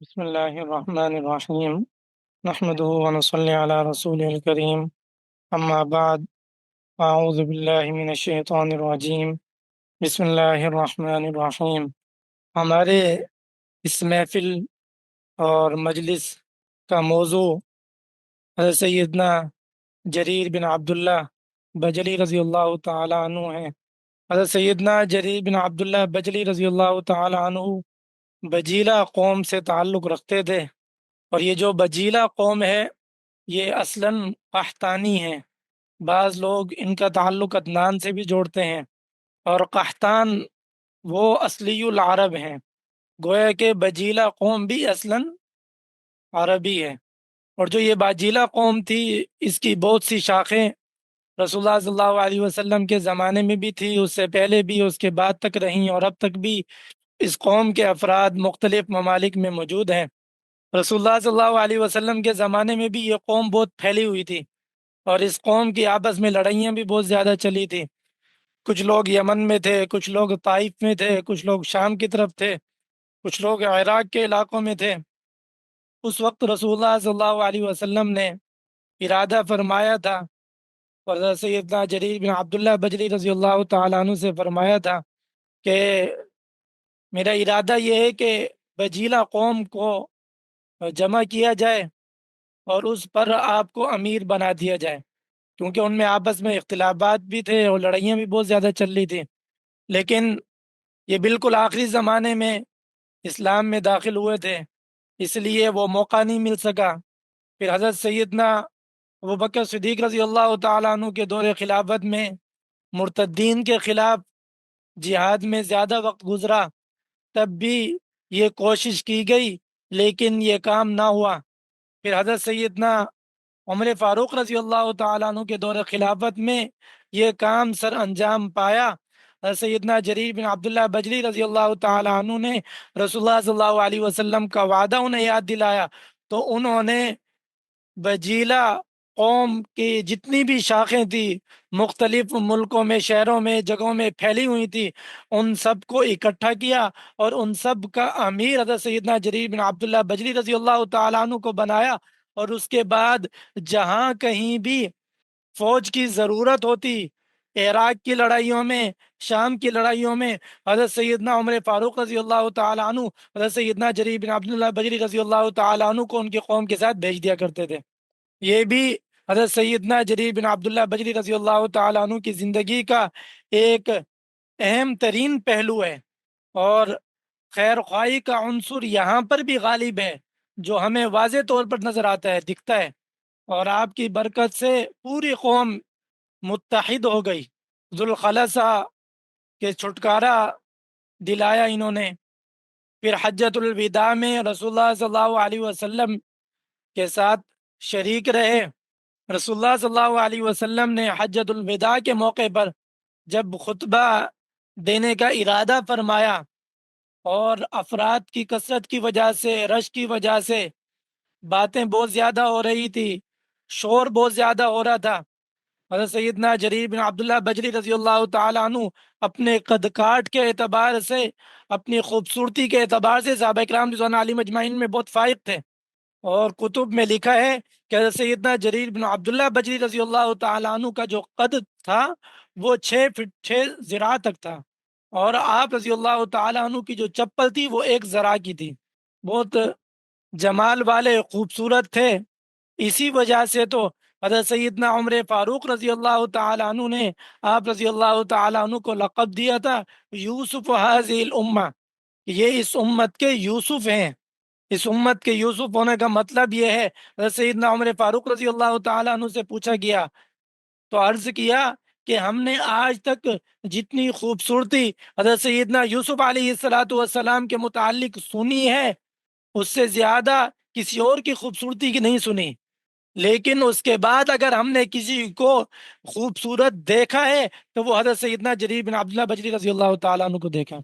بسم الله الرحمن الرحيم. نحمده ونصلي على رسوله الكريم. أما بعد، أعوذ بالله من الشيطان الرجيم. بسم الله الرحمن الرحيم. ہمارے اس محفل اور مجلس کا موضوع حضرت سیدنا جریر بن عبداللہ بجلی رضی اللہ تعالی عنہ ہے۔ حضرت سیدنا جریر بن عبداللہ بجلی رضی اللہ تعالی عنہ بجیلہ قوم سے تعلق رکھتے تھے، اور یہ جو بجیلہ قوم ہے یہ اصلاً قحطانی ہے۔ بعض لوگ ان کا تعلق عدنان سے بھی جوڑتے ہیں، اور قحطان وہ اصلی العرب ہیں، گویا کہ بجیلہ قوم بھی اصلاً عربی ہے۔ اور جو یہ باجیلہ قوم تھی اس کی بہت سی شاخیں رسول اللہ صلی اللہ علیہ وسلم کے زمانے میں بھی تھی، اس سے پہلے بھی، اس کے بعد تک رہیں، اور اب تک بھی اس قوم کے افراد مختلف ممالک میں موجود ہیں۔ رسول اللہ صلی اللہ علیہ وسلم کے زمانے میں بھی یہ قوم بہت پھیلی ہوئی تھی، اور اس قوم کی آپس میں لڑائیاں بھی بہت زیادہ چلی تھی۔ کچھ لوگ یمن میں تھے، کچھ لوگ طائف میں تھے، کچھ لوگ شام کی طرف تھے، کچھ لوگ عراق کے علاقوں میں تھے۔ اس وقت رسول اللہ صلی اللہ علیہ وسلم نے ارادہ فرمایا تھا، اور حضرت سیدنا جریر بن عبداللہ بجلی رضی اللہ تعالیٰ عنہ سے فرمایا تھا کہ میرا ارادہ یہ ہے کہ بجیلہ قوم کو جمع کیا جائے اور اس پر آپ کو امیر بنا دیا جائے، کیونکہ ان میں آپس میں اختلافات بھی تھے اور لڑائیاں بھی بہت زیادہ چل رہی تھیں۔ لیکن یہ بالکل آخری زمانے میں اسلام میں داخل ہوئے تھے، اس لیے وہ موقع نہیں مل سکا۔ پھر حضرت سیدنا ابوبکر صدیق رضی اللہ تعالیٰ عنہ کے دور خلافت میں مرتدین کے خلاف جہاد میں زیادہ وقت گزرا، تب بھی یہ کوشش کی گئی لیکن یہ کام نہ ہوا۔ پھر حضرت سیدنا عمر فاروق رضی اللہ تعالیٰ عنہ کے دور خلافت میں یہ کام سر انجام پایا۔ حضرت سیدنا جریر بن عبداللہ بجلی رضی اللہ تعالیٰ عنہ نے رسول اللہ صلی اللہ علیہ وسلم کا وعدہ انہیں یاد دلایا، تو انہوں نے بجیلہ قوم کی جتنی بھی شاخیں تھیں، مختلف ملکوں میں، شہروں میں، جگہوں میں پھیلی ہوئی تھی، ان سب کو اکٹھا کیا اور ان سب کا امیر حضرت سیدنا جریر بن عبداللہ بجلی رضی اللہ تعالیٰ عنہ کو بنایا۔ اور اس کے بعد جہاں کہیں بھی فوج کی ضرورت ہوتی، عراق کی لڑائیوں میں، شام کی لڑائیوں میں، حضرت سیدنا عمر فاروق رضی اللہ تعالیٰ عنہ حضرت سیدنا جریر بن عبداللہ بجلی رضی اللہ تعالیٰ عنہ کو ان کی قوم کے ساتھ بھیج دیا کرتے تھے۔ یہ بھی حضرت سیدنا جریر بن عبداللہ بجلی رضی اللہ تعالیٰ عنہ کی زندگی کا ایک اہم ترین پہلو ہے، اور خیر خواہی کا عنصر یہاں پر بھی غالب ہے، جو ہمیں واضح طور پر نظر آتا ہے، دکھتا ہے، اور آپ کی برکت سے پوری قوم متحد ہو گئی۔ ذوالخلصہ کے چھٹکارا دلایا انہوں نے۔ پھر حجۃ الوداع میں رسول اللہ صلی اللہ علیہ وسلم کے ساتھ شریک رہے۔ رسول اللہ صلی اللہ علیہ وسلم نے حجۃ الوداع کے موقع پر جب خطبہ دینے کا ارادہ فرمایا، اور افراد کی کثرت کی وجہ سے، رش کی وجہ سے باتیں بہت زیادہ ہو رہی تھی، شور بہت زیادہ ہو رہا تھا، حضرت سیدنا جریر بن عبداللہ بجلی رضی اللہ تعالیٰ عنہ اپنے قد کاٹ کے اعتبار سے، اپنی خوبصورتی کے اعتبار سے صحابہ کرام رضوان علیہم اجمعین میں بہت فائق تھے، اور کتب میں لکھا ہے کہ حضرت سیدنا جریر بن عبداللہ بجلی رضی اللہ تعالیٰ عنہ کا جو قد تھا وہ 6 فٹ 6 ذراع تک تھا، اور آپ رضی اللہ تعالیٰ عنہ کی جو چپل تھی وہ 1 ذراع کی تھی۔ بہت جمال والے، خوبصورت تھے۔ اسی وجہ سے تو حضرت سیدنا عمر فاروق رضی اللہ تعالیٰ عنہ نے آپ رضی اللہ تعالیٰ عنہ کو لقب دیا تھا یوسف هذه الامہ، یہ اس امت کے یوسف ہیں۔ اس امت کے یوسف ہونے کا مطلب یہ ہے، حضرت سیدنا عمر فاروق رضی اللہ تعالیٰ عنہ سے پوچھا گیا تو عرض کیا کہ ہم نے آج تک جتنی خوبصورتی حضرت سیدنا یوسف علیہ الصلاۃ والسلام کے متعلق سنی ہے، اس سے زیادہ کسی اور کی خوبصورتی کی نہیں سنی، لیکن اس کے بعد اگر ہم نے کسی کو خوبصورت دیکھا ہے تو وہ حضرت سیدنا جریر بن عبداللہ بجلی رضی اللہ تعالیٰ عنہ کو دیکھا۔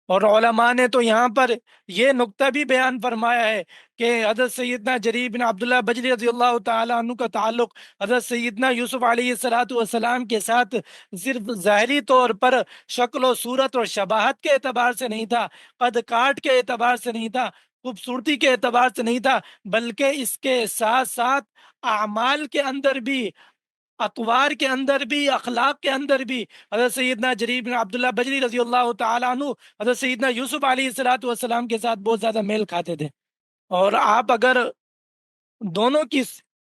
اور علماء نے تو یہاں پر یہ نقطہ بھی بیان فرمایا ہے کہ حضرت سیدنا جریر بن عبداللہ بجلی رضی اللہ تعالیٰ عنہ کا تعلق حضرت سیدنا یوسف علیہ الصلاۃ والسلام کے ساتھ صرف ظاہری طور پر شکل و صورت اور شباہت کے اعتبار سے نہیں تھا، قد کاٹ کے اعتبار سے نہیں تھا، خوبصورتی کے اعتبار سے نہیں تھا، بلکہ اس کے ساتھ ساتھ اعمال کے اندر بھی، اطوار کے اندر بھی، اخلاق کے اندر بھی حضرت سیدنا جریر بن عبداللہ بجلی رضی اللہ تعالیٰ عنہ حضرت سیدنا یوسف علیہ الصلوۃ والسلام کے ساتھ بہت زیادہ میل کھاتے تھے۔ اور آپ اگر دونوں کی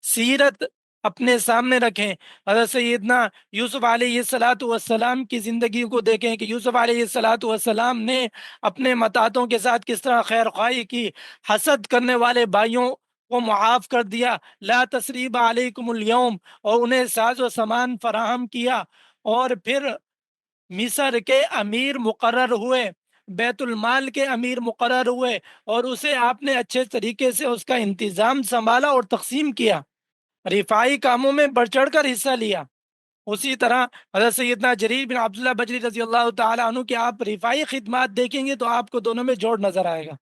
سیرت اپنے سامنے رکھیں، حضرت سیدنا یوسف علیہ الصلوۃ والسلام کی زندگی کو دیکھیں کہ یوسف علیہ الصلوۃ والسلام نے اپنے متاتوں کے ساتھ کس طرح خیر خواہی کی، حسد کرنے والے بھائیوں کو معاف کر دیا، لا تثریب علیکم اليوم، اور انہیں ساز و سامان فراہم کیا، اور پھر مصر کے امیر مقرر ہوئے، بیت المال کے امیر مقرر ہوئے، اور اسے آپ نے اچھے طریقے سے اس کا انتظام سنبھالا اور تقسیم کیا، رفاعی کاموں میں بڑھ چڑھ کر حصہ لیا۔ اسی طرح حضرت سیدنا جریر بن عبداللہ بجلی رضی اللہ تعالیٰ عنہ کے آپ رفاعی خدمات دیکھیں گے تو آپ کو دونوں میں جوڑ نظر آئے گا۔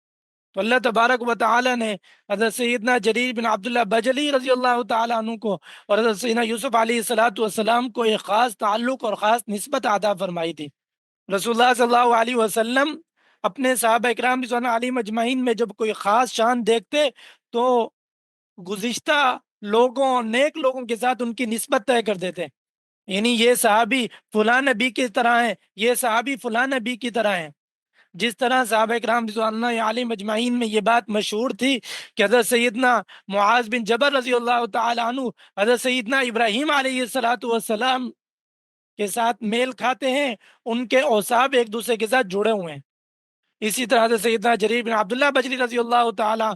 تو اللہ تبارک و تعالیٰ نے حضرت سیدنا جریر بن عبداللہ بجلی رضی اللہ تعالیٰ عنہ کو اور حضرت سیدنا یوسف علیہ الصلوۃ والسلام کو ایک خاص تعلق اور خاص نسبت عطا فرمائی تھی۔ رسول اللہ صلی اللہ علیہ وسلم اپنے صحابہ اکرام رضوان علیہم اجمعین میں جب کوئی خاص شان دیکھتے تو گزشتہ لوگوں، نیک لوگوں کے ساتھ ان کی نسبت طے کر دیتے، یعنی یہ صحابی فلاں نبی کی طرح ہیں، یہ صحابی فلاں نبی کی طرح ہیں۔ جس طرح صحابہ اکرام رضوان اللہ علیہم اجمعین میں یہ بات مشہور تھی کہ حضرت سیدنا معاذ بن جبل رضی اللہ تعالی عنہ حضرت سیدنا ابراہیم علیہ الصلوۃ والسلام کے ساتھ میل کھاتے ہیں، ان کے اوصاف ایک دوسرے کے ساتھ جڑے ہوئے ہیں۔ اسی طرح حضرت سیدنا جریر بن عبداللہ بجلی رضی اللہ تعالی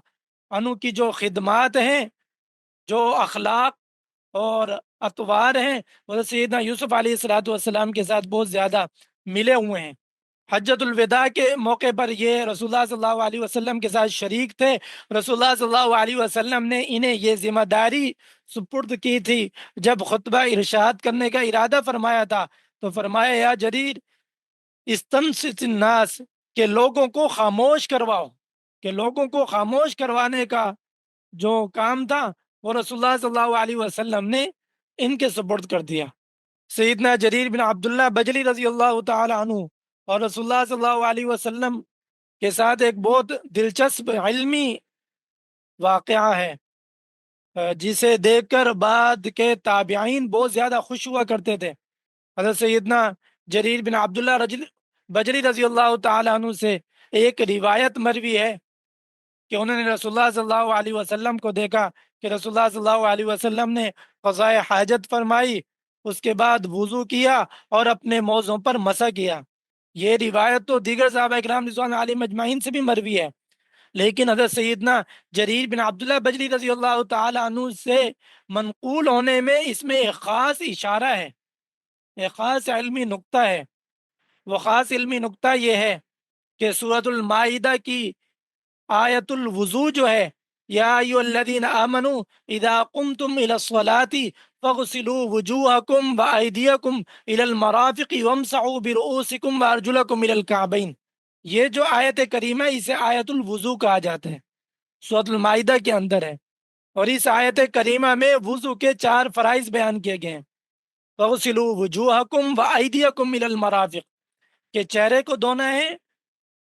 عنہ کی جو خدمات ہیں، جو اخلاق اور اطوار ہیں، حضرت سیدنا یوسف علیہ الصلوۃ والسلام کے ساتھ بہت زیادہ ملے ہوئے ہیں۔ حجۃ الوداع کے موقع پر یہ رسول اللہ صلی اللہ علیہ وسلم کے ساتھ شریک تھے۔ رسول اللہ صلی اللہ علیہ وسلم نے انہیں یہ ذمہ داری سپرد کی تھی۔ جب خطبہ ارشاد کرنے کا ارادہ فرمایا تھا تو فرمایا یا جریر استنصت الناس، کہ لوگوں کو خاموش کرواؤ، کہ لوگوں کو خاموش کروانے کا جو کام تھا وہ رسول اللہ صلی اللہ علیہ وسلم نے ان کے سپرد کر دیا۔ سیدنا جریر بن عبداللہ بجلی رضی اللہ تعالی عنہ اور رسول اللہ صلی اللہ علیہ وسلم کے ساتھ ایک بہت دلچسپ علمی واقعہ ہے، جسے دیکھ کر بعد کے تابعین بہت زیادہ خوش ہوا کرتے تھے۔ حضرت سیدنا جریر بن عبداللہ بجلی رضی اللہ تعالی عنہ سے ایک روایت مروی ہے کہ انہوں نے رسول اللہ صلی اللہ علیہ وسلم کو دیکھا کہ رسول اللہ صلی اللہ علیہ وسلم نے قضائے حاجت فرمائی، اس کے بعد وضو کیا اور اپنے موزوں پر مسح کیا۔ یہ روایت تو دیگر صحابہ اکرام رضوان علیہم اجمعین سے بھی مروی ہے، لیکن حضرت سیدنا جریر بن عبداللہ بجلی رضی اللہ تعالی عنہ سے منقول ہونے میں اس میں ایک خاص اشارہ ہے، ایک خاص علمی نقطہ ہے۔ وہ خاص علمی نقطہ یہ ہے کہ سورۃ المائدہ کی آیت الوضو جو ہے، یا ایھا الذین آمنوا اذا قمتم الی الصلاۃ فاغسلوا وجوہکم وایدیکم الی المرافق وامسحوا برؤوسکم وارجلکم الی الکعبین، یہ جو آیت کریمہ اسے آیت الوضو کہا جاتا ہے، سورۃ المائدہ کے اندر ہے، اور اس آیت کریمہ میں وضو کے 4 فرائض بیان کیے گئے ہیں۔ فاغسلوا وجوہکم وایدیکم الی المرافق، کہ چہرے کو دھونا ہے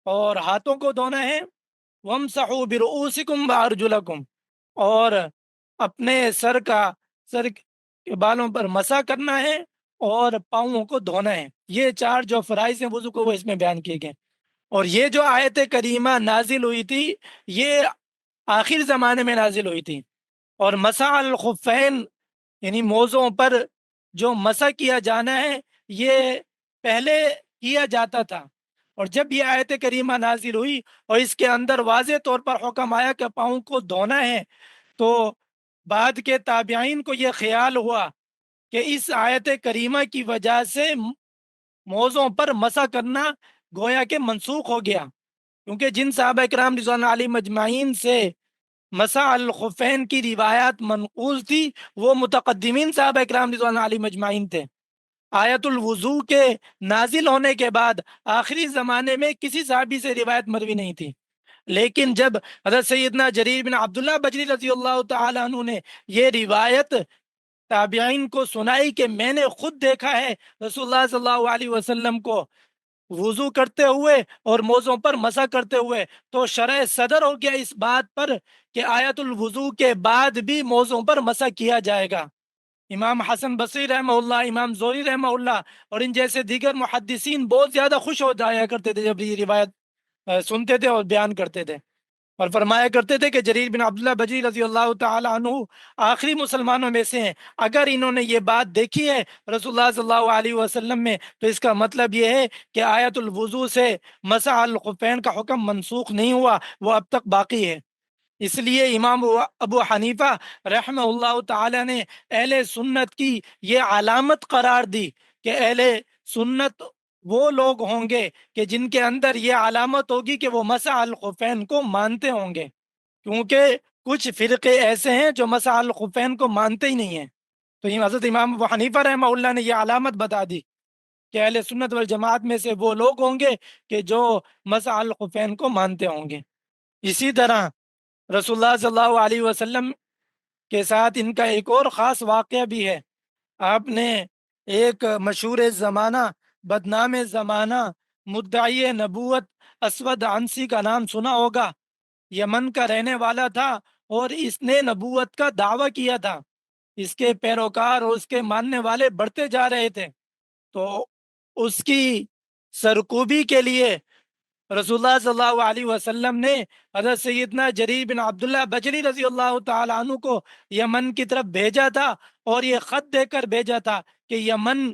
اور ہاتھوں کو دھونا ہے، وَامْسَحُوا بِرُؤُوسِكُمْ وَأَرْجُلَكُمْ، اور اپنے سر کے بالوں پر مسح کرنا ہے اور پاؤں کو دھونا ہے۔ یہ 4 جو فرائض ہیں وضو کو وہ اس میں بیان کیے گئے۔ اور یہ جو آیت کریمہ نازل ہوئی تھی یہ آخر زمانے میں نازل ہوئی تھی، اور مسح الخفین یعنی موزوں پر جو مسح کیا جانا ہے یہ پہلے کیا جاتا تھا، اور جب یہ آیت کریمہ نازل ہوئی اور اس کے اندر واضح طور پر حکم آیا کہ پاؤں کو دھونا ہے، تو بعد کے تابعین کو یہ خیال ہوا کہ اس آیت کریمہ کی وجہ سے موزوں پر مسح کرنا گویا کہ منسوخ ہو گیا، کیونکہ جن صحابہ کرام رضوان علیہم اجمعین سے مسح الخفین کی روایات منقول تھی وہ متقدمین صحابہ کرام رضوان علیہم اجمعین تھے۔ آیت الوضو کے نازل ہونے کے بعد آخری زمانے میں کسی صحابی سے روایت مروی نہیں تھی، لیکن جب حضرت سیدنا جریر بن عبداللہ بجلی رضی اللہ تعالی عنہ نے یہ روایت تابعین کو سنائی کہ میں نے خود دیکھا ہے رسول اللہ صلی اللہ علیہ وسلم کو وضو کرتے ہوئے اور موزوں پر مسح کرتے ہوئے، تو شرح صدر ہو گیا اس بات پر کہ آیت الوضو کے بعد بھی موزوں پر مسح کیا جائے گا۔ امام حسن بصری رحمہ اللہ، امام زہری رحمہ اللہ اور ان جیسے دیگر محدثین بہت زیادہ خوش ہو جایا کرتے تھے جب یہ روایت سنتے تھے اور بیان کرتے تھے، اور فرمایا کرتے تھے کہ جریر بن عبداللہ بجلی رضی اللہ تعالی عنہ آخری مسلمانوں میں سے ہیں، اگر انہوں نے یہ بات دیکھی ہے رسول اللہ صلی اللہ علیہ وسلم میں، تو اس کا مطلب یہ ہے کہ آیت الوضو سے مسح الخفین کا حکم منسوخ نہیں ہوا، وہ اب تک باقی ہے۔ اس لیے امام ابو حنیفہ رحمہ اللہ تعالی نے اہل سنت کی یہ علامت قرار دی کہ اہل سنت وہ لوگ ہوں گے کہ جن کے اندر یہ علامت ہوگی کہ وہ مسح الخفین کو مانتے ہوں گے، کیونکہ کچھ فرقے ایسے ہیں جو مسح الخفین کو مانتے ہی نہیں ہیں۔ تو حضرت امام ابو حنیفہ رحمہ اللہ نے یہ علامت بتا دی کہ اہل سنت والجماعت میں سے وہ لوگ ہوں گے کہ جو مسح الخفین کو مانتے ہوں گے۔ اسی طرح رسول اللہ صلی اللہ علیہ وسلم کے ساتھ ان کا ایک اور خاص واقعہ بھی ہے۔ آپ نے ایک مشہور زمانہ، بدنام زمانہ، مدعی نبوت اسود عنسی کا نام سنا ہوگا۔ یمن کا رہنے والا تھا اور اس نے نبوت کا دعویٰ کیا تھا۔ اس کے پیروکار اور اس کے ماننے والے بڑھتے جا رہے تھے، تو اس کی سرکوبی کے لیے رسول اللہ صلی اللہ علیہ وسلم نے حضرت سیدنا جریر بن عبداللہ بجلی رضی اللہ تعالی عنہ کو یمن کی طرف بھیجا تھا، اور یہ خط دے کر بھیجا تھا کہ یمن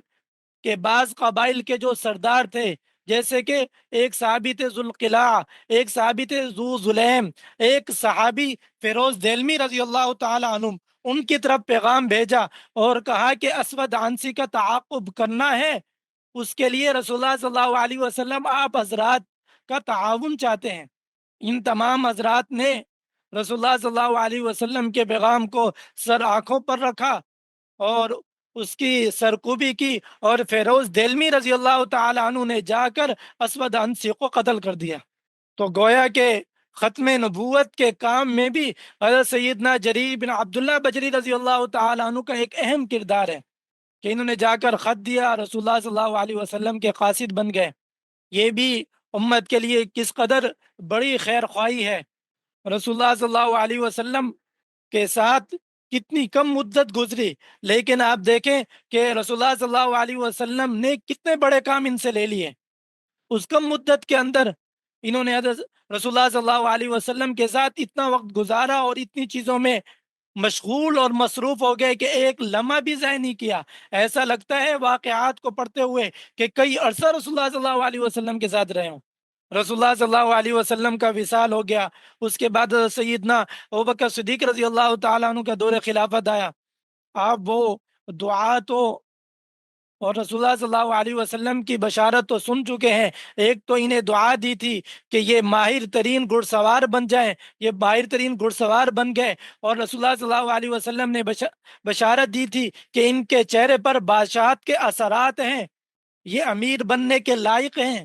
کے بعض قبائل کے جو سردار تھے، جیسے کہ ایک صحابی تھے ذوالقلاع، ایک صحابی تھے ذو ظلیم، ایک صحابی فیروز دہلمی رضی اللہ تعالی عنہ، ان کی طرف پیغام بھیجا اور کہا کہ اسود عنسی کا تعاقب کرنا ہے، اس کے لیے رسول اللہ صلی اللہ علیہ وسلم آپ حضرات کا تعاون چاہتے ہیں۔ ان تمام حضرات نے رسول اللہ صلی اللہ علیہ وسلم کے پیغام کو سر آنکھوں پر رکھا اور اس کی سرکوبی کی، اور فیروز دہلمی رضی اللہ تعالی عنہ نے جا کر اسود عنسی کو قتل کر دیا۔ تو گویا کہ ختم نبوت کے کام میں بھی حضرت سیدنا جریر بن عبداللہ بجلی رضی اللہ تعالی عنہ کا ایک اہم کردار ہے کہ انہوں نے جا کر خط دیا، رسول اللہ صلی اللہ علیہ وسلم کے قاصد بن گئے۔ یہ بھی امت کے لیے کس قدر بڑی خیر خواہی ہے۔ رسول اللہ صلی اللہ علیہ وسلم کے ساتھ کتنی کم مدت گزری، لیکن آپ دیکھیں کہ رسول اللہ صلی اللہ علیہ وسلم نے کتنے بڑے کام ان سے لے لیے۔ اس کم مدت کے اندر انہوں نے حضرت رسول اللہ صلی اللہ علیہ وسلم کے ساتھ اتنا وقت گزارا اور اتنی چیزوں میں مشغول اور مصروف ہو گئے کہ ایک لمحہ بھی ضائع نہیں کیا۔ ایسا لگتا ہے واقعات کو پڑھتے ہوئے کہ کئی عرصہ رسول اللہ صلی اللہ علیہ وسلم کے ساتھ رہے ہوں۔ رسول اللہ صلی اللہ علیہ وسلم کا وصال ہو گیا، اس کے بعد سیدنا ابوبکر صدیق رضی اللہ تعالیٰ عنہ کا دور خلافت آیا۔ آپ وہ دعا تو اور رسول اللہ صلی اللہ علیہ وسلم کی بشارت تو سن چکے ہیں۔ ایک تو انہیں دعا دی تھی کہ یہ ماہر ترین گھڑ سوار بن جائیں، یہ ماہر ترین گھڑ سوار بن گئے، اور رسول اللہ صلی اللہ علیہ وسلم نے بشارت دی تھی کہ ان کے چہرے پر بادشاہت کے اثرات ہیں، یہ امیر بننے کے لائق ہیں،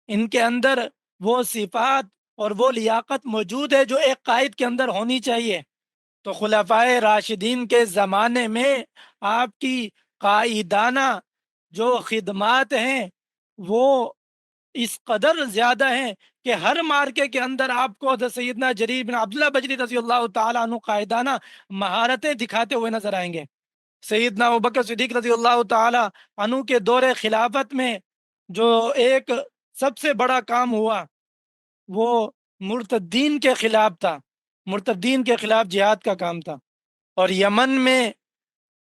ان کے اندر وہ صفات اور وہ لیاقت موجود ہے جو ایک قائد کے اندر ہونی چاہیے۔ تو خلفائے راشدین کے زمانے میں آپ کی قائدانہ جو خدمات ہیں وہ اس قدر زیادہ ہیں کہ ہر مارکے کے اندر آپ کو حضرت سیدنا جریر بن عبداللہ بجلی رضی اللہ تعالیٰ عنہ قائدانہ مہارتیں دکھاتے ہوئے نظر آئیں گے۔ سیدنا ابوبکر صدیق رضی اللہ تعالیٰ عنہ کے دور خلافت میں جو ایک سب سے بڑا کام ہوا وہ مرتدین کے خلاف تھا، مرتدین کے خلاف جہاد کا کام تھا، اور یمن میں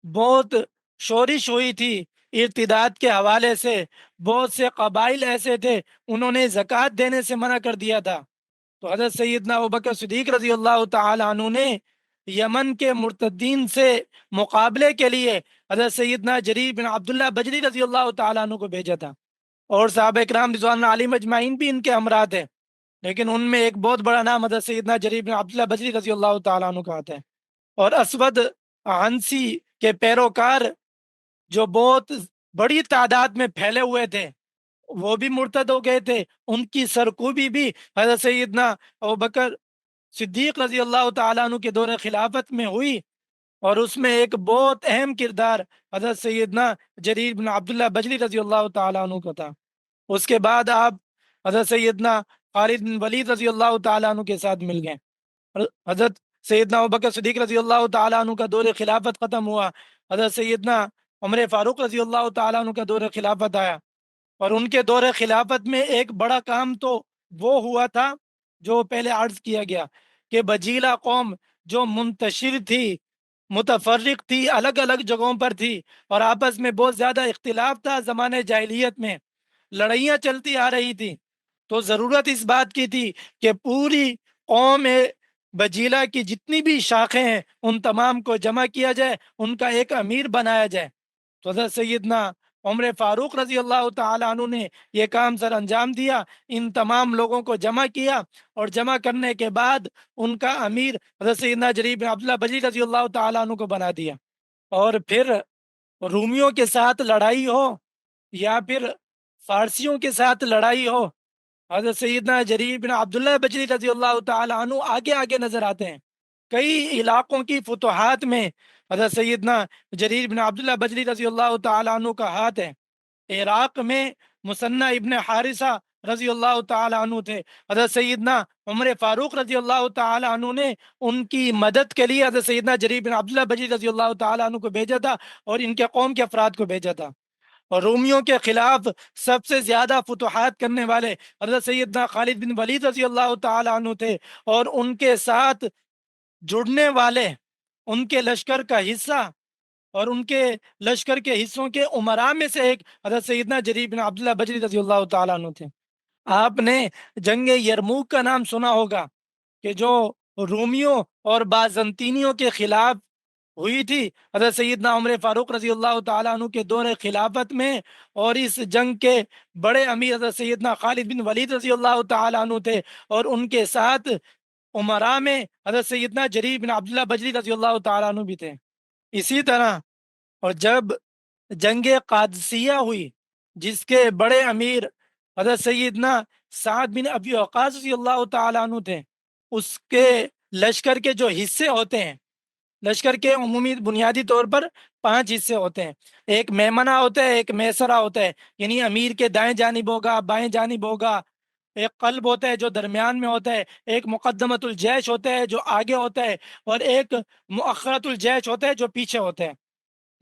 بہت شورش ہوئی تھی ارتداد کے حوالے سے۔ بہت سے قبائل ایسے تھے انہوں نے زکوٰۃ دینے سے منع کر دیا تھا، تو حضرت سیدنا ابوبکر صدیق رضی اللہ تعالی عنہ نے یمن کے مرتدین سے مقابلے کے لیے حضرت سیدنا جریر بن عبداللہ بجلی رضی اللہ تعالی عنہ کو بھیجا تھا، اور صحابہ کرام رضوان اللہ علیہم اجمعین بھی ان کے ہمراہ تھے، لیکن ان میں ایک بہت بڑا نام حضرت سیدنا جریر بن عبداللہ بجلی رضی اللہ تعالی عنہ کا آتا ہے۔ اور اسود عنسی کے پیروکار جو بہت بڑی تعداد میں پھیلے ہوئے تھے وہ بھی مرتد ہو گئے تھے، ان کی سرکوبی بھی حضرت سیدنا ابوبکر صدیق رضی اللہ تعالیٰ عنہ کے دور خلافت میں ہوئی، اور اس میں ایک بہت اہم کردار حضرت سیدنا جریر بن عبداللہ بجلی رضی اللہ تعالیٰ عنہ کا تھا۔ اس کے بعد آپ حضرت سیدنا خالد بن ولید رضی اللہ تعالیٰ عنہ کے ساتھ مل گئے۔ حضرت سیدنا ابوبکر صدیق رضی اللہ تعالیٰ عنہ کا دور خلافت ختم ہوا، حضرت سیدنا عمر فاروق رضی اللہ تعالیٰ عنہ کا دور خلافت آیا، اور ان کے دور خلافت میں ایک بڑا کام تو وہ ہوا تھا جو پہلے عرض کیا گیا کہ بجیلا قوم جو منتشر تھی، متفرق تھی، الگ الگ جگہوں پر تھی، اور آپس میں بہت زیادہ اختلاف تھا، زمانے جاہلیت میں لڑائیاں چلتی آ رہی تھی، تو ضرورت اس بات کی تھی کہ پوری قوم بجیلا کی جتنی بھی شاخیں ہیں ان تمام کو جمع کیا جائے، ان کا ایک امیر بنایا جائے۔ تو حضرت سیدنا عمر فاروق رضی اللہ تعالیٰ عنہ نے یہ کام سر انجام دیا، ان تمام لوگوں کو جمع کیا، اور جمع کرنے کے بعد ان کا امیر حضرت سیدنا جریر بن عبداللہ بجلی رضی اللہ تعالیٰ عنہ کو بنا دیا۔ اور پھر رومیوں کے ساتھ لڑائی ہو یا پھر فارسیوں کے ساتھ لڑائی ہو، حضرت سیدنا جریر بن عبداللہ بجلی رضی اللہ تعالیٰ عنہ آگے آگے نظر آتے ہیں۔ کئی علاقوں کی فتوحات میں حضرت سیدنا جریر بن عبداللہ بجلی رضی اللہ تعالیٰ عنہ کا ہاتھ ہے۔ عراق میں مثنہ ابن حارثہ رضی اللہ تعالیٰ عنہ تھے، حضرت سیدنا عمر فاروق رضی اللہ تعالیٰ عنہ نے ان کی مدد کے لیے حضرت سیدنا جریر بن عبداللہ بجلی رضی اللہ تعالیٰ عنہ کو بھیجا تھا، اور ان کے قوم کے افراد کو بھیجا تھا۔ اور رومیوں کے خلاف سب سے زیادہ فتوحات کرنے والے حضرت سیدنا خالد بن ولید رضی اللہ تعالیٰ عنہ تھے، اور ان کے ساتھ جڑنے والے ان کے لشکر کا حصہ اور ان کے لشکر کے حصوں کے عمراء میں سے ایک حضرت سیدنا جریر بن عبداللہ بجلی رضی اللہ تعالیٰ عنہ تھے۔ آپ نے جنگ یرموک کا نام سنا ہوگا کہ جو رومیوں اور بازنطینیوں کے خلاف ہوئی تھی، حضرت سیدنا عمر فاروق رضی اللہ تعالیٰ عنہ کے دور خلافت میں، اور اس جنگ کے بڑے امیر حضرت سیدنا خالد بن ولید رضی اللہ تعالیٰ عنہ تھے، اور ان کے ساتھ عمراء میں حضرت سیدنا جریر بن عبداللہ بجلی رضی اللہ تعالیٰ عنہ بھی تھے۔ اسی طرح اور جب جنگ قادسیہ ہوئی، جس کے بڑے امیر حضرت سیدنا سعد بن ابی وقاص رضی اللہ تعالیٰ عنہ تھے، اس کے لشکر کے جو حصے ہوتے ہیں، لشکر کے عمومی بنیادی طور پر 5 حصے ہوتے ہیں۔ ایک میمنہ ہوتا ہے، ایک میسرہ ہوتا ہے، یعنی امیر کے دائیں جانب ہوگا، بائیں جانب ہوگا، ایک قلب ہوتا ہے جو درمیان میں ہوتا ہے، ایک مقدمۃ الجیش ہوتا ہے جو آگے ہوتا ہے، اور ایک مؤخرۃ الجیش ہوتا ہے جو پیچھے ہوتا ہے۔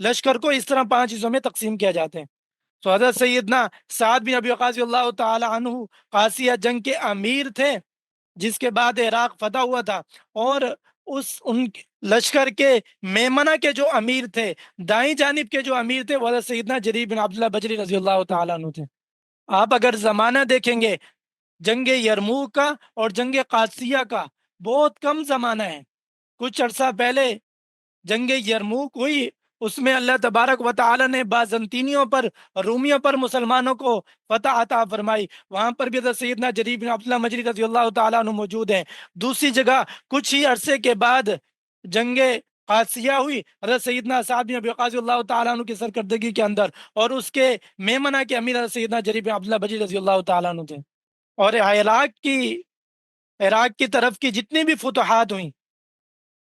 لشکر کو اس طرح 5 حصوں میں تقسیم کیا جاتے ہیں۔ تو حضرت سیدنا سعد بن ابی وقاص اللہ تعالی عنہ قادسیہ جنگ کے امیر تھے، جس کے بعد عراق فتح ہوا تھا، اور ان لشکر کے میمنہ کے جو امیر تھے، دائیں جانب کے جو امیر تھے، وہ حضرت سیدنا جریر بن عبداللہ بجلی رضی اللہ تعالیٰ عنہ تھے۔ آپ اگر زمانہ دیکھیں گے جنگ یرموک کا اور جنگ قادسیہ کا، بہت کم زمانہ ہے۔ کچھ عرصہ پہلے جنگ یرموک ہوئی، اس میں اللہ تبارک و تعالی نے بازنطینیوں پر، رومیوں پر مسلمانوں کو فتح عطا فرمائی۔ وہاں پر بھی حضرت سیدنا جریر بن عبداللہ مجری رضی اللہ تعالیٰ عنہ موجود ہیں۔ دوسری جگہ کچھ ہی عرصے کے بعد جنگ قادسیہ ہوئی، حضرت سیدنا سعد بن ابی وقاص اللہ تعالیٰ عنہ کی سرکردگی کے اندر، اور اس کے میمنہ کے امیر حضرت سیدنا جریر بن عبداللہ بجری رضی اللہ تعالیٰ عنہ تھے۔ اور عراق کی طرف کی جتنی بھی فتوحات ہوئیں،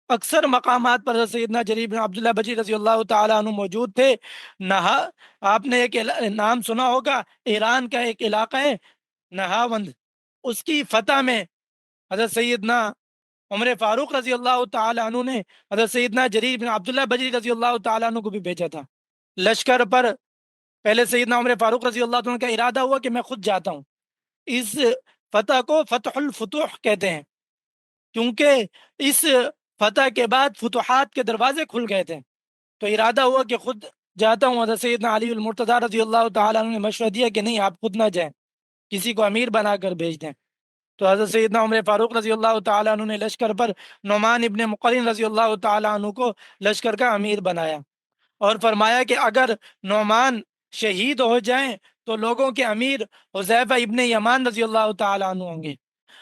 اکثر مقامات پر حضرت سیدنا جریر بن عبداللہ بجری رضی اللہ تعالیٰ عنہ موجود تھے۔ نہا آپ نے ایک نام سنا ہوگا، ایران کا ایک علاقہ ہے نہاوند، اس کی فتح میں حضرت سیدنا عمر فاروق رضی اللہ تعالیٰ عنہ نے حضرت سیدنا جریر بن عبداللہ بجری رضی اللہ تعالیٰ عنہ کو بھی بھیجا تھا لشکر پر۔ پہلے سیدنا عمر فاروق رضی اللہ عنہ کا ارادہ ہوا کہ میں خود جاتا ہوں۔ اس فتح کو فتح الفتوح کہتے ہیں، کیونکہ اس فتح کے بعد فتوحات کے دروازے کھل گئے تھے، تو ارادہ ہوا کہ خود جاتا ہوں۔ حضرت سیدنا علی المرتضیٰ رضی اللہ تعالیٰ عنہ نے مشورہ دیا کہ نہیں، آپ خود نہ جائیں، کسی کو امیر بنا کر بھیج دیں۔ تو حضرت سیدنا عمر فاروق رضی اللہ تعالیٰ عنہ نے لشکر پر نعمان ابن مقرن رضی اللہ تعالیٰ عنہ کو لشکر کا امیر بنایا، اور فرمایا کہ اگر نعمان شہید ہو جائیں تو لوگوں کے امیر حذیفہ ابن یمان رضی اللہ تعالیٰ عنہ ہوں گے،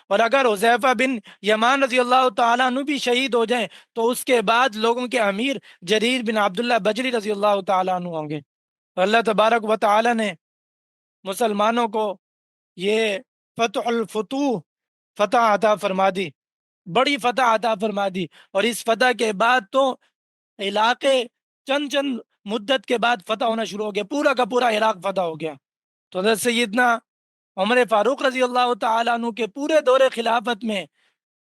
اور اگر حذیفہ بن یمان رضی اللہ تعالیٰ عنہ بھی شہید ہو جائیں تو اس کے بعد لوگوں کے امیر جریر بن عبداللہ بجری رضی اللہ تعالیٰ عنہ ہوں گے۔ اللہ تبارک و تعالیٰ نے مسلمانوں کو یہ فتح الفتوح فتح عطا فرما دی، بڑی فتح عطا فرما دی، اور اس فتح کے بعد تو علاقے چند مدت کے بعد فتح ہونا شروع ہو گیا، پورا کا پورا عراق فتح ہو گیا۔ تو حضرت سیدنا عمر فاروق رضی اللہ تعالیٰ عنہ کے پورے دور خلافت میں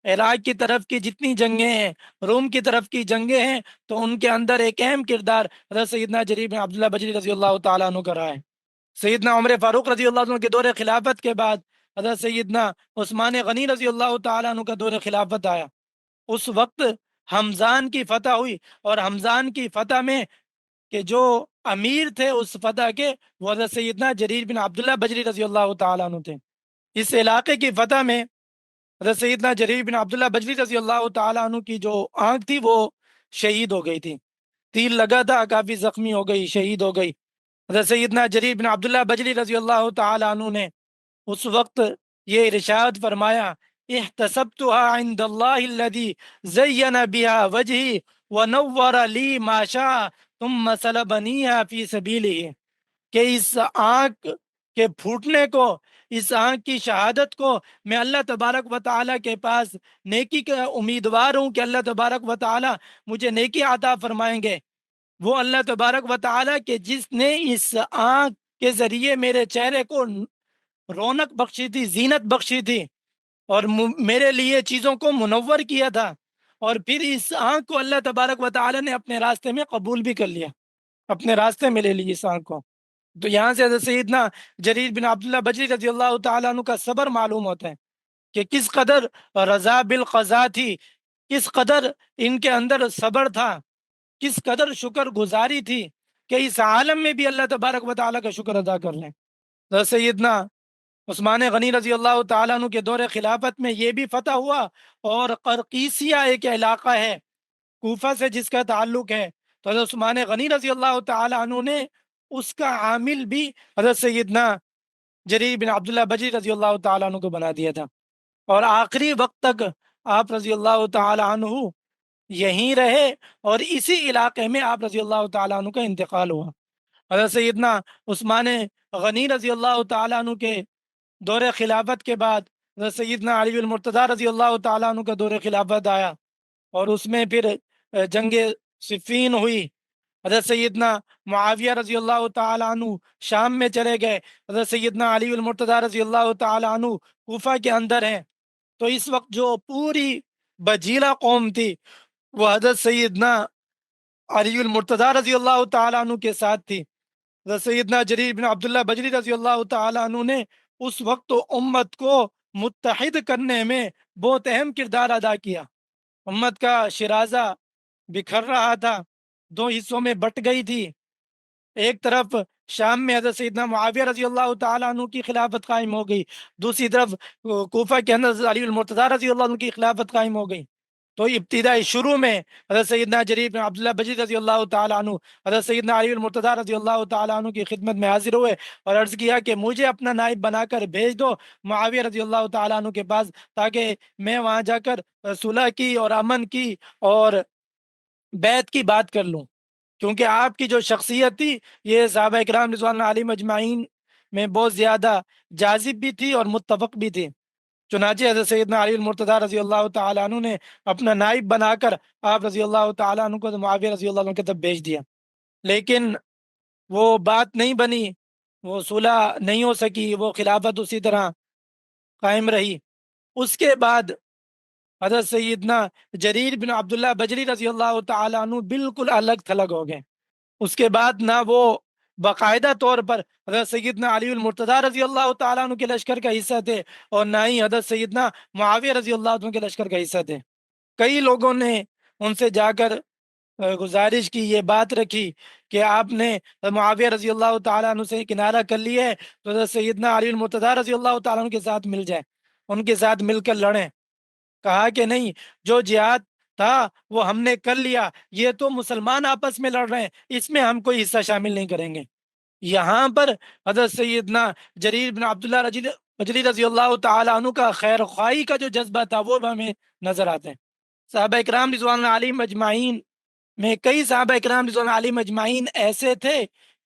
عراق کی طرف کی جتنی جنگیں ہیں، روم کی طرف کی جنگیں ہیں، تو ان کے اندر ایک اہم کردار حضرت سیدنا جریر بن عبداللہ بجلی رضی اللہ تعالیٰ عنہ کا رہا ہے۔ سیدنا عمر فاروق رضی اللہ عنہ کے دور خلافت کے بعد حضرت سیدنا عثمان غنی رضی اللہ تعالیٰ عنہ کا دور خلافت آیا۔ اس وقت حمزان کی فتح ہوئی، اور حمزان کی فتح میں کہ جو امیر تھے اس فتح کے، وہ حضرت سیدنا جریر بن عبداللہ بجلی رضی اللہ تعالیٰ عنہ تھے۔ اس علاقے کی فتح میں حضرت سیدنا جریر بن عبداللہ بجلی رضی اللہ تعالیٰ عنہ کی جو آنکھ تھی وہ شہید ہو گئی تھی، تیر لگا تھا، کافی زخمی ہو گئی، شہید ہو گئی۔ حضرت سیدنا جریر بن عبداللہ بجلی رضی اللہ تعالیٰ عنہ نے اس وقت یہ ارشاد فرمایا، احتسبتها عند اللہ الذی زین بها وجہی ونور لی ما شاء ثم سلبنیها فی سبیلہ، کہ اس آنکھ کے پھوٹنے کو، اس آنکھ کی شہادت کو میں اللہ تبارک و تعالیٰ کے پاس نیکی کا امیدوار ہوں کہ اللہ تبارک و تعالیٰ مجھے نیکی عطا فرمائیں گے۔ وہ اللہ تبارک و تعالیٰ کہ جس نے اس آنکھ کے ذریعے میرے چہرے کو رونق بخشی تھی، زینت بخشی تھی، اور میرے لیے چیزوں کو منور کیا تھا، اور پھر اس آنکھ کو اللہ تبارک و تعالیٰ نے اپنے راستے میں قبول بھی کر لیا، اپنے راستے میں لے لی اس آنکھ کو۔ تو یہاں سے حضرت سیدنا جریر بن عبداللہ بجلی رضی اللہ تعالیٰ عنہ کا صبر معلوم ہوتا ہے کہ کس قدر رضا بالقضا تھی، کس قدر ان کے اندر صبر تھا، کس قدر شکر گزاری تھی کہ اس عالم میں بھی اللہ تبارک و تعالیٰ کا شکر ادا کر لیں۔ حضرت سیدنا عثمان غنی رضی اللہ تعالیٰ عنہ کے دور خلافت میں یہ بھی فتح ہوا، اور قرقیسیہ ایک علاقہ ہے کوفہ سے جس کا تعلق ہے، تو حضرت عثمان غنی رضی اللہ تعالیٰ عنہ نے اس کا عامل بھی حضرت سیدنا جریر بن عبداللہ بجلی رضی اللہ تعالیٰ عنہ کو بنا دیا تھا، اور آخری وقت تک آپ رضی اللہ تعالیٰ عنہ یہیں رہے، اور اسی علاقے میں آپ رضی اللہ تعالیٰ عنہ کا انتقال ہوا۔ حضرت سیدنا عثمان غنی رضی اللہ تعالیٰ عنہ کے دور خلافت کے بعد حضرت سیدنا علی المرتضیٰ رضی اللہ تعالیٰ عنہ کا دور خلافت آیا، اور اس میں پھر جنگ صفین ہوئی۔ حضرت سیدنا معاویہ رضی اللہ تعالیٰ عنہ شام میں چلے گئے، حضرت سیدنا علی المرتضیٰ رضی اللہ تعالیٰ عنہ کوفہ کے اندر ہیں۔ تو اس وقت جو پوری بجیلہ قوم تھی وہ حضرت سیدنا علی المرتضیٰ رضی اللہ تعالیٰ عنہ کے ساتھ تھی۔ حضرت سیدنا جریر بن عبداللہ بجلی رضی اللہ تعالیٰ عنہ نے اس وقت امت کو متحد کرنے میں بہت اہم کردار ادا کیا۔ امت کا شرازہ بکھر رہا تھا، دو حصوں میں بٹ گئی تھی۔ ایک طرف شام میں حضرت سیدنا معاویہ رضی اللہ تعالیٰ عنہ کی خلافت قائم ہو گئی، دوسری طرف کوفہ کے اندر علی المرتضیٰ رضی اللہ عنہ کی خلافت قائم ہو گئی۔ تو ابتدائی شروع میں حضرت سیدنا جریر بن عبداللہ بجلی رضی اللہ تعالیٰ عنہ حضرت سیدنا علی المرتضیٰ رضی اللہ تعالیٰ عنہ کی خدمت میں حاضر ہوئے، اور عرض کیا کہ مجھے اپنا نائب بنا کر بھیج دو معاویہ رضی اللہ تعالیٰ عنہ کے پاس، تاکہ میں وہاں جا کر صلح کی اور امن کی اور بیعت کی بات کر لوں، کیونکہ آپ کی جو شخصیت تھی یہ صحابہ اکرام رضوان اللہ علیہم اجمعین میں بہت زیادہ جاذب بھی تھی اور متفق بھی تھی۔ چنانچہ حضرت سیدنا علی المرتضیٰ رضی اللہ تعالیٰ عنہ نے اپنا نائب بنا کر آپ رضی اللہ تعالیٰ عنہ کو معاویہ رضی اللہ عنہ کی طرف بھیج دیا، لیکن وہ بات نہیں بنی، وہ صلح نہیں ہو سکی، وہ خلافت اسی طرح قائم رہی۔ اس کے بعد حضرت سیدنا جریر بن عبداللہ بجلی رضی اللہ تعالیٰ عنہ بالکل الگ تھلگ ہو گئے۔ اس کے بعد نہ وہ باقاعدہ طور پر حضرت سیدنا علی المرتضیٰ رضی اللہ تعالیٰ عنہ کے لشکر کا حصہ تھے، اور نہ ہی حضرت سیدنا معاویہ رضی اللہ عنہ کے لشکر کا حصہ تھے۔ کئی لوگوں نے ان سے جا کر گزارش کی، یہ بات رکھی کہ آپ نے معاویہ رضی اللہ تعالیٰ عنہ سے کنارہ کر لی ہے تو حضرت سیدنا علی المرتضیٰ رضی اللہ تعالیٰ عنہ کے ساتھ مل جائیں، ان کے ساتھ مل کر لڑیں۔ کہا کہ نہیں، جو جہاد تھا وہ ہم نے کر لیا، یہ تو مسلمان آپس میں لڑ رہے ہیں، اس میں ہم کوئی حصہ شامل نہیں کریں گے۔ یہاں پر حضرت سیدنا جریر بن عبداللہ بجلی رضی اللہ تعالیٰ عنہ کا خیر خواہی کا جو جذبہ تھا وہ ہمیں نظر آتے ہیں۔ صحابہ اکرام رضوان اللہ علیہم اجمعین میں کئی صحابہ اکرام رضوان اللہ علیہم اجمعین ایسے تھے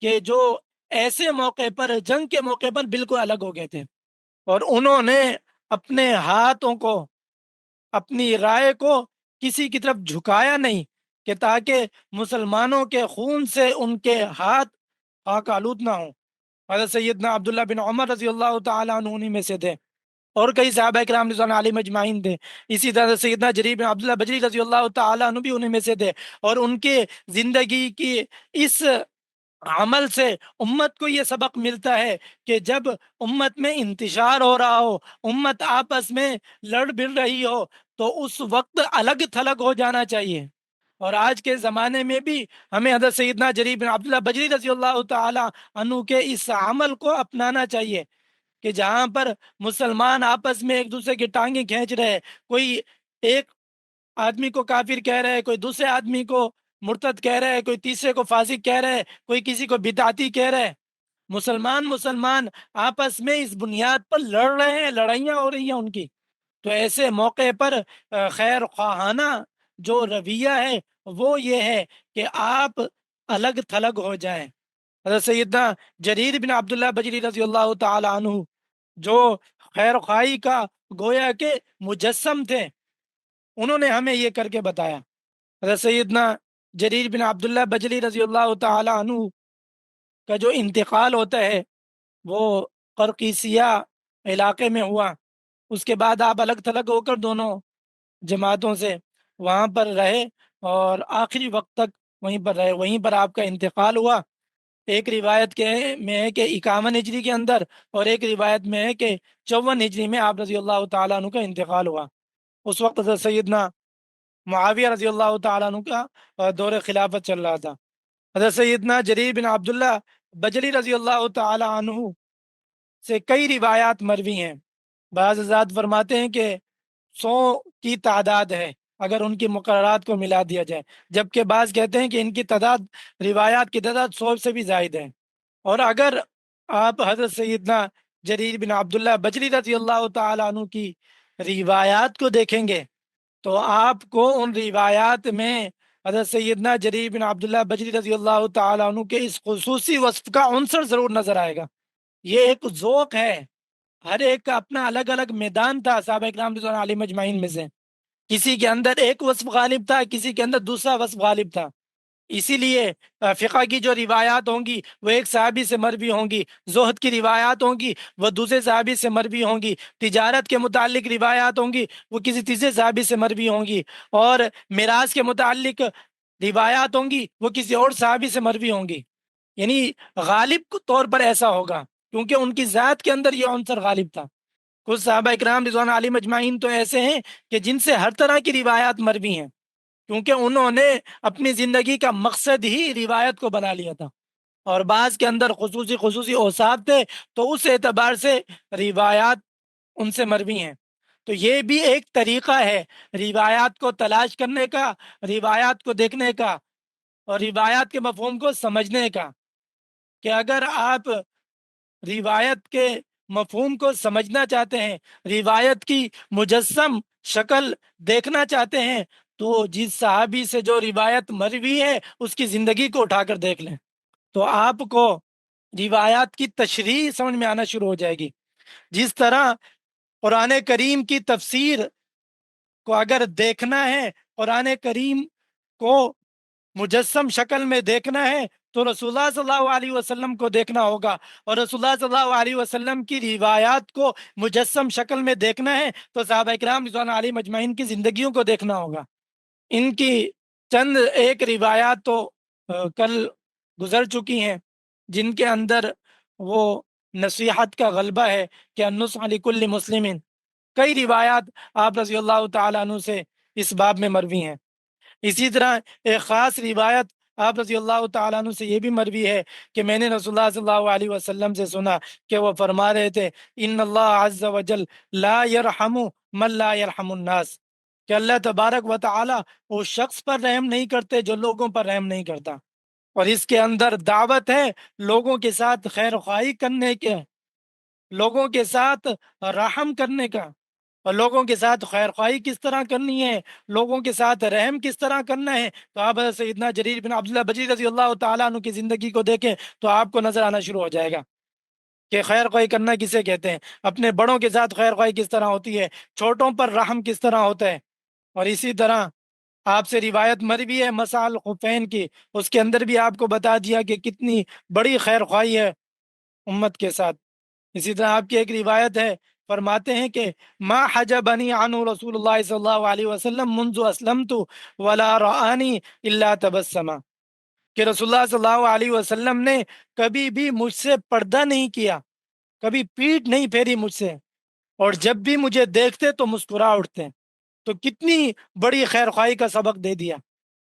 کہ جو ایسے موقع پر، جنگ کے موقع پر بالکل الگ ہو گئے تھے، اور انہوں نے اپنے ہاتھوں کو، اپنی رائے کو کسی کی طرف جھکایا نہیں، کہ تاکہ مسلمانوں کے خون سے ان کے ہاتھ پاک آلود نہ ہوں۔ حضرت سیدنا عبداللہ بن عمر رضی اللہ تعالیٰ عنہ انہی میں سے تھے، اور کئی صحابہ کرام رضوان علیہم اجمعین تھے۔ اسی طرح سیدنا جریر بن عبداللہ بجلی رضی اللہ تعالیٰ عنہ بھی انہی میں سے تھے، اور ان کے زندگی کی اس عمل سے امت کو یہ سبق ملتا ہے کہ جب امت میں انتشار ہو رہا ہو، امت آپس میں لڑ بڑ رہی ہو، تو اس وقت الگ تھلگ ہو جانا چاہیے۔ اور آج کے زمانے میں بھی ہمیں حضرت سیدنا جریر بن عبداللہ بجلی رضی اللہ تعالی عنہ کے اس عمل کو اپنانا چاہیے کہ جہاں پر مسلمان آپس میں ایک دوسرے کی ٹانگیں کھینچ رہے، کوئی ایک آدمی کو کافر کہہ رہے، کوئی دوسرے آدمی کو مرتد کہہ رہے، کوئی تیسرے کو فاسق کہہ رہے، کوئی کسی کو بدعتی کہہ رہے، مسلمان آپس میں اس بنیاد پر لڑ رہے ہیں، لڑائیاں ہو رہی ہیں ان کی۔ تو ایسے موقع پر خیر خواہانہ جو رویہ ہے وہ یہ ہے کہ آپ الگ تھلگ ہو جائیں۔ حضرت سیدنا جریر بن عبداللہ بجلی رضی اللہ تعالی عنہ جو خیر خواہی کا گویا کہ مجسم تھے، انہوں نے ہمیں یہ کر کے بتایا۔ حضرت سیدنا جریر بن عبداللہ بجلی رضی اللہ تعالی عنہ کا جو انتقال ہوتا ہے وہ قرقیسیہ علاقے میں ہوا۔ اس کے بعد آپ الگ تھلگ ہو کر دونوں جماعتوں سے وہاں پر رہے، اور آخری وقت تک وہیں پر رہے، وہیں پر آپ کا انتقال ہوا۔ ایک روایت میں ہے کہ 51 ہجری کے اندر، اور ایک روایت میں ہے کہ 54 ہجری میں آپ رضی اللہ تعالیٰ عنہ کا انتقال ہوا۔ اس وقت حضرت سیدنا معاویہ رضی اللہ تعالیٰ عنہ کا دور خلافت چل رہا تھا۔ حضرت سیدنا جریر بن عبداللہ بجلی رضی اللہ تعالیٰ عنہ سے کئی روایات مروی ہیں۔ بعض حضرات فرماتے ہیں کہ 100 کی تعداد ہے اگر ان کی مقررات کو ملا دیا جائے، جبکہ بعض کہتے ہیں کہ ان کی تعداد، روایات کی تعداد 100 سے بھی زائد ہے۔ اور اگر آپ حضرت سیدنا جریر بن عبداللہ بجلی رضی اللہ تعالیٰ عنہ کی روایات کو دیکھیں گے تو آپ کو ان روایات میں حضرت سیدنا جریر بن عبداللہ بجلی رضی اللہ تعالیٰ عنہ کے اس خصوصی وصف کا عنصر ضرور نظر آئے گا۔ یہ ایک ذوق ہے، ہر ایک کا اپنا الگ الگ میدان تھا صحابہ کرام رضوان علیہم مجمعین میں سے، کسی کے اندر ایک وصف غالب تھا، کسی کے اندر دوسرا وصف غالب تھا۔ اسی لیے فقہ کی جو روایات ہوں گی وہ ایک صحابی سے مروی ہوں گی، زہد کی روایات ہوں گی وہ دوسرے صحابی سے مروی ہوں گی، تجارت کے متعلق روایات ہوں گی وہ کسی تیسرے صحابی سے مروی ہوں گی، اور میراث کے متعلق روایات ہوں گی وہ کسی اور صحابی سے مروی ہوں گی۔ یعنی غالب طور پر ایسا ہوگا کیونکہ ان کی ذات کے اندر یہ عنصر غالب تھا۔ کچھ صحابہ اکرام رضوان علیہم اجمعین تو ایسے ہیں کہ جن سے ہر طرح کی روایات مروی ہیں، کیونکہ انہوں نے اپنی زندگی کا مقصد ہی روایت کو بنا لیا تھا، اور بعض کے اندر خصوصی اوصاف تھے تو اس اعتبار سے روایات ان سے مروی ہیں۔ تو یہ بھی ایک طریقہ ہے روایات کو تلاش کرنے کا، روایات کو دیکھنے کا، اور روایات کے مفہوم کو سمجھنے کا، کہ اگر آپ روایت کے مفہوم کو سمجھنا چاہتے ہیں، روایت کی مجسم شکل دیکھنا چاہتے ہیں، تو جس صحابی سے جو روایت مروی ہے اس کی زندگی کو اٹھا کر دیکھ لیں تو آپ کو روایات کی تشریح سمجھ میں آنا شروع ہو جائے گی۔ جس طرح قرآن کریم کی تفسیر کو اگر دیکھنا ہے، قرآن کریم کو مجسم شکل میں دیکھنا ہے، تو رسول اللہ صلی اللہ علیہ وسلم کو دیکھنا ہوگا، اور رسول اللہ صلی اللہ علیہ وسلم کی روایات کو مجسم شکل میں دیکھنا ہے تو صحابہ کرام رضوان علیہم اجمعین کی زندگیوں کو دیکھنا ہوگا۔ ان کی چند ایک روایات تو کل گزر چکی ہیں جن کے اندر وہ نصیحت کا غلبہ ہے کہ النصح لکل مسلم۔ کئی روایات آپ رضی اللہ تعالیٰ عنہ سے اس باب میں مروی ہیں۔ اسی طرح ایک خاص روایت آپ رضی اللہ تعالیٰ عنہ سے یہ بھی مروی ہے کہ میں نے رسول اللہ صلی اللہ علیہ وسلم سے سنا کہ وہ فرما رہے تھے ان اللہ عز وجل لا يرحم من لا يرحم الناس، کہ اللہ تبارک و تعالی اس شخص پر رحم نہیں کرتے جو لوگوں پر رحم نہیں کرتا۔ اور اس کے اندر دعوت ہے لوگوں کے ساتھ خیر خواہی کرنے کے، لوگوں کے ساتھ رحم کرنے کا، اور لوگوں کے ساتھ خیر خواہی کس طرح کرنی ہے، لوگوں کے ساتھ رحم کس طرح کرنا ہے۔ تو آپ حضرت سیدنا جریر بن عبداللہ بجلی رضی اللہ تعالیٰ عنہ کی زندگی کو دیکھیں تو آپ کو نظر آنا شروع ہو جائے گا کہ خیر خواہی کرنا کسے کہتے ہیں، اپنے بڑوں کے ساتھ خیر خواہی کس طرح ہوتی ہے، چھوٹوں پر رحم کس طرح ہوتا ہے۔ اور اسی طرح آپ سے روایت مروی ہے مسال خفین کی، اس کے اندر بھی آپ کو بتا دیا کہ کتنی بڑی خیر خواہی ہے امت کے ساتھ۔ اسی طرح آپ کی ایک روایت ہے، فرماتے ہیں کہ ما حجبنی عنہ رسول اللہ صلی اللہ علیہ وسلم منذ اسلمت ولا رآنی الا تبسما، کہ رسول اللہ صلی اللہ علیہ وسلم نے کبھی بھی مجھ سے پردہ نہیں کیا، کبھی پیٹھ نہیں پھیری مجھ سے، اور جب بھی مجھے دیکھتے تو مسکرا اٹھتے۔ تو کتنی بڑی خیر خواہی کا سبق دے دیا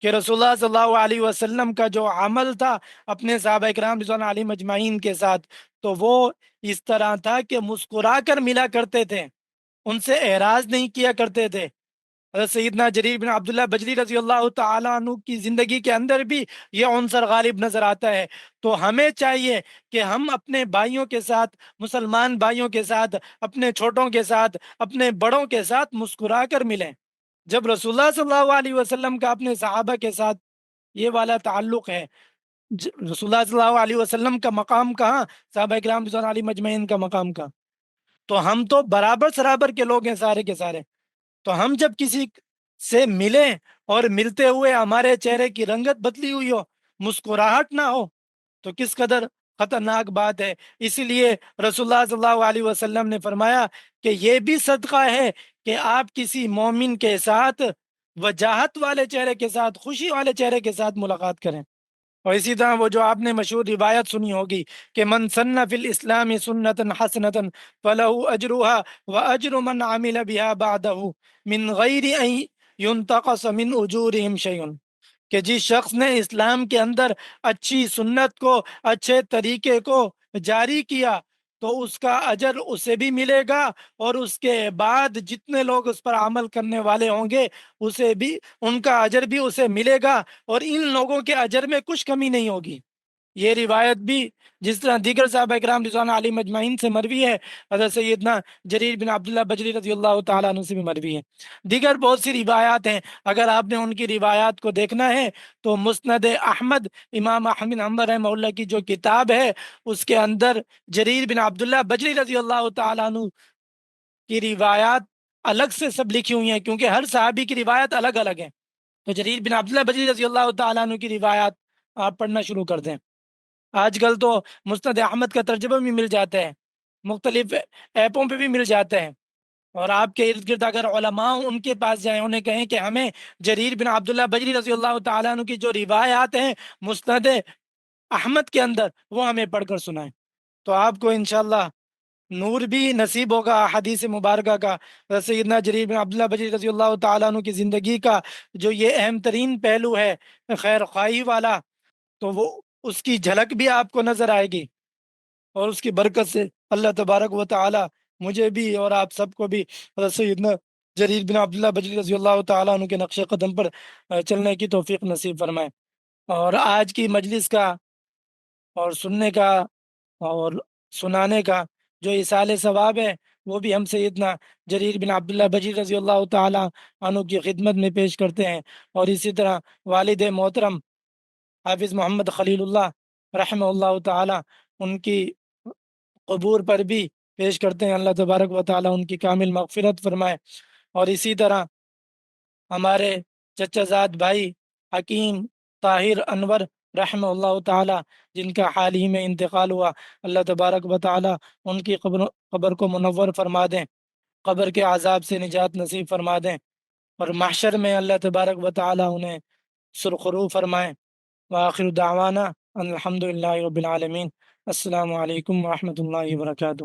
کہ رسول اللہ صلی اللہ علیہ وسلم کا جو عمل تھا اپنے صحابہ کرام رضوان علیہم اجمعین کے ساتھ، تو وہ اس طرح تھا کہ مسکرا کر ملا کرتے تھے، ان سے اعراض نہیں کیا کرتے تھے۔ حضرت سیدنا جریر بن عبداللہ بجلی رضی اللہ تعالیٰ عنہ کی زندگی کے اندر بھی یہ عنصر غالب نظر آتا ہے۔ تو ہمیں چاہیے کہ ہم اپنے بھائیوں کے ساتھ، مسلمان بھائیوں کے ساتھ، اپنے چھوٹوں کے ساتھ، اپنے بڑوں کے ساتھ مسکرا کر ملیں۔ جب رسول اللہ صلی اللہ علیہ وسلم کا اپنے صحابہ کے ساتھ یہ والا تعلق ہے، رسول اللہ صلی اللہ علیہ وسلم کا مقام کہاں، صحابہ کرام رضوان علیہم اجمعین کا مقام کہاں؟ تو ہم تو برابر سرابر کے لوگ ہیں سارے کے سارے۔ تو ہم جب کسی سے ملیں اور ملتے ہوئے ہمارے چہرے کی رنگت بدلی ہوئی ہو، مسکراہٹ نہ ہو، تو کس قدر خطرناک بات ہے۔ اسی لیے رسول اللہ صلی اللہ علیہ وسلم نے فرمایا کہ یہ بھی صدقہ ہے کہ آپ کسی مومن کے ساتھ وجاہت والے چہرے کے ساتھ، خوشی والے چہرے کے ساتھ ملاقات کریں۔ اور اسی طرح وہ جو آپ نے مشہور روایت سنی ہوگی کہ من سن فی الاسلام سنتا حسنتا فلہ اجرها واجر من عمل بها بعده من غیر ان ينتقص من اجورهم شیء، کہ جس شخص نے اسلام کے اندر اچھی سنت کو، اچھے طریقے کو جاری کیا، تو اس کا اجر اسے بھی ملے گا، اور اس کے بعد جتنے لوگ اس پر عمل کرنے والے ہوں گے اسے بھی، ان کا اجر بھی اسے ملے گا، اور ان لوگوں کے اجر میں کچھ کمی نہیں ہوگی۔ یہ روایت بھی جس طرح دیگر صحابہ کرام رضوان علی مجمعین سے مروی ہے، حضرت سیدنا جریر بن عبداللہ بجلی رضی اللہ تعالیٰ عنہ سے بھی مروی ہے۔ دیگر بہت سی روایات ہیں، اگر آپ نے ان کی روایات کو دیکھنا ہے تو مسند احمد، امام احمد حنبل رحمہ اللہ کی جو کتاب ہے، اس کے اندر جریر بن عبداللہ بجلی رضی اللہ تعالیٰ عنہ کی روایات الگ سے سب لکھی ہوئی ہیں، کیونکہ ہر صحابی کی روایت الگ الگ ہے۔ تو جریر بن عبداللہ بجلی رضی اللہ تعالیٰ عنہ کی روایات آپ پڑھنا شروع کر دیں۔ آج کل تو مسند احمد کا ترجمہ بھی مل جاتا ہے، مختلف ایپوں پہ بھی مل جاتا ہے، اور آپ کے ارد گرد اگر علماء ان کے پاس جائیں، انہیں کہیں کہ ہمیں جریر بن عبداللہ بجلی رضی اللہ تعالیٰ عنہ کی جو روایات ہیں مسند احمد کے اندر، وہ ہمیں پڑھ کر سنائیں، تو آپ کو انشاءاللہ نور بھی نصیب ہوگا حدیث مبارکہ کا۔ سیدنا جریر بن عبداللہ بجلی رضی اللہ تعالیٰ عنہ کی زندگی کا جو یہ اہم ترین پہلو ہے، خیر خواہی والا، تو وہ اس کی جھلک بھی آپ کو نظر آئے گی، اور اس کی برکت سے اللہ تبارک و تعالی مجھے بھی اور آپ سب کو بھی حضرت سیدنا جریر بن عبداللہ بجلی رضی اللہ تعالیٰ عنہ کے نقش قدم پر چلنے کی توفیق نصیب فرمائے۔ اور آج کی مجلس کا اور سننے کا اور سنانے کا جو اصال ثواب ہے، وہ بھی ہم سیدنا جریر بن عبداللہ بجلی رضی اللہ تعالیٰ عنہ کی خدمت میں پیش کرتے ہیں، اور اسی طرح والد محترم حافظ محمد خلیل اللہ رحمہ اللہ تعالی ان کی قبور پر بھی پیش کرتے ہیں۔ اللہ تبارک و تعالی ان کی کامل مغفرت فرمائے۔ اور اسی طرح ہمارے چچا زاد بھائی حکیم طاہر انور رحمہ اللہ تعالی، جن کا حال ہی میں انتقال ہوا، اللہ تبارک و تعالی ان کی قبر کو منور فرما دیں، قبر کے عذاب سے نجات نصیب فرما دیں، اور محشر میں اللہ تبارک و تعالی انہیں سرخرو فرمائیں۔ وآخر دعوانا ان الحمد للہ رب العالمین۔ السلام علیکم ورحمۃ اللہ وبرکاتہ۔